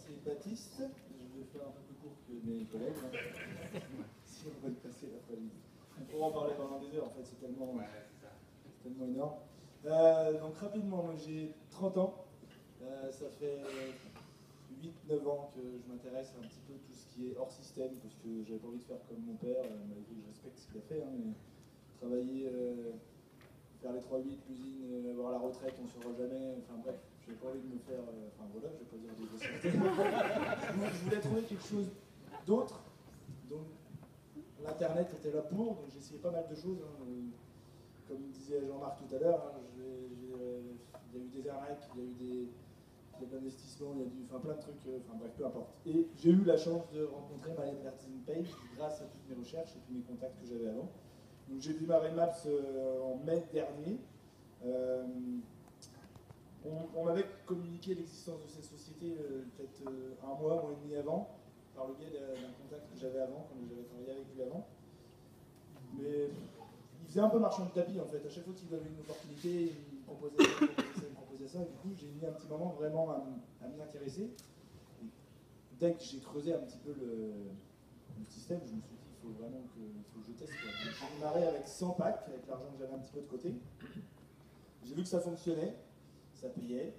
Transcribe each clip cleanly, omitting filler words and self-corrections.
c'est Baptiste. Je vais faire un peu plus court que mes collègues. Si on va le passer l'après-midi. On pourra en parler pendant des heures, en fait, c'est tellement énorme. Donc rapidement, moi j'ai 30 ans. Ça fait 8-9 ans que je m'intéresse un petit peu à tout ce qui est hors système, parce que j'avais pas envie de faire comme mon père, malgré que je respecte ce qu'il a fait, hein, mais travailler, faire les 3-8, l'usine, avoir la retraite, on ne saura jamais, enfin bref, j'avais pas envie de me faire, enfin voilà, je vais pas dire des grosses. Je voulais trouver quelque chose d'autre, donc l'internet était là pour, donc j'ai essayé pas mal de choses, hein, comme disait Jean-Marc tout à l'heure, hein, il y a eu des arnaques, il y a eu de l'investissement, il y a du, enfin plein de trucs, enfin bref, peu importe. Et j'ai eu la chance de rencontrer My Advertising Page grâce à toutes mes recherches et tous mes contacts que j'avais avant. Donc j'ai démarré Maps en mai dernier. On m'avait communiqué l'existence de cette société peut-être un mois et demi avant, par le biais d'un contact que j'avais avant, quand j'avais travaillé avec lui avant. Mais il faisait un peu marchand de tapis en fait. À chaque fois qu'il avait une opportunité, il me proposait ça. Et du coup, j'ai mis un petit moment vraiment à m'y intéresser. Et dès que j'ai creusé un petit peu le système, je me suis dit, il faut vraiment que je teste. J'ai démarré avec 100 packs, avec l'argent que j'avais un petit peu de côté. J'ai vu que ça fonctionnait, ça payait.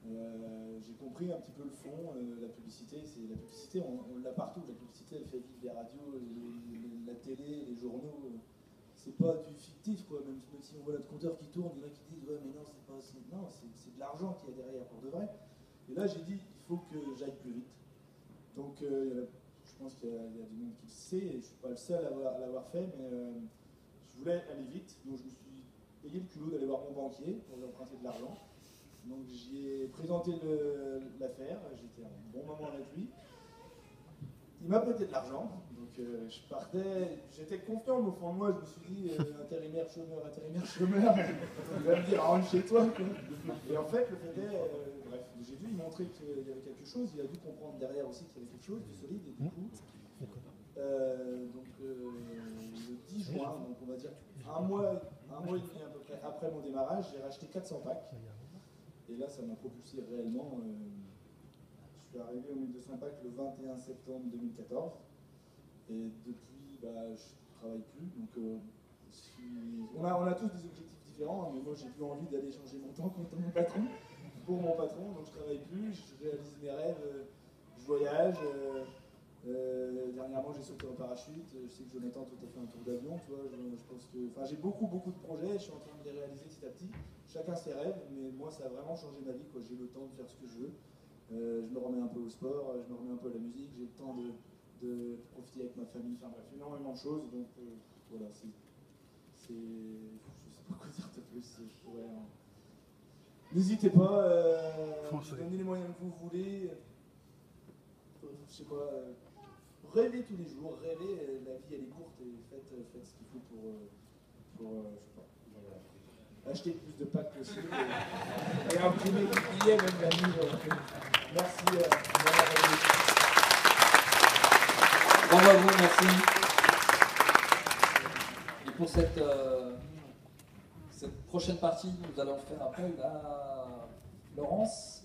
J'ai compris un petit peu le fond, la publicité. La publicité, on l'a partout. La publicité, elle fait vivre les radios, la télé, les journaux. C'est pas du fictif, quoi. Même si on voit notre compteur qui tourne, il y en a qui disent ouais mais non c'est pas assez. Non, c'est de l'argent qu'il y a derrière pour de vrai. Et là j'ai dit il faut que j'aille plus vite. Donc je pense qu'il y a du monde qui le sait et je ne suis pas le seul à l'avoir fait, mais je voulais aller vite, donc je me suis payé le culot d'aller voir mon banquier pour lui emprunter de l'argent. Donc j'y ai présenté l'affaire, j'étais un bon moment avec lui. Il m'a prêté de l'argent, donc je partais, j'étais confiant, mais au fond de moi, je me suis dit, intérimaire, chômeur, il va me dire, rentre chez toi. Et en fait, le fait est, bref, j'ai dû lui montrer qu'il y avait quelque chose, il a dû comprendre derrière aussi qu'il y avait quelque chose de solide, et du coup, le 10 juin, donc on va dire un mois et demi à peu près après mon démarrage, j'ai racheté 400 packs, et là, ça m'a propulsé réellement. Je suis arrivé au 1200 packs le 21 septembre 2014 et depuis je ne travaille plus, donc on a tous des objectifs différents, mais moi j'ai plus envie d'aller changer mon temps contre mon patron, pour mon patron, donc je travaille plus, je réalise mes rêves, je voyage, dernièrement j'ai sauté en parachute, je sais que Jonathan toi t'as fait un tour d'avion, tu vois, je pense que, enfin j'ai beaucoup de projets, je suis en train de les réaliser petit à petit, chacun ses rêves, mais moi ça a vraiment changé ma vie, quoi. J'ai le temps de faire ce que je veux. Je me remets un peu au sport, je me remets un peu à la musique, j'ai le temps de profiter avec ma famille, enfin bref, énormément de choses, donc voilà, je sais pas quoi dire de plus, je pourrais... N'hésitez pas, donnez les moyens que vous voulez, je sais pas, rêvez tous les jours, rêvez, la vie elle est courte et faites ce qu'il faut pour je sais pas. Acheter plus de packs possible et imprimer des billets même la nuit. Merci d'avoir venu. Bravo à vous, merci. Et pour cette prochaine partie, nous allons faire appel à Laurence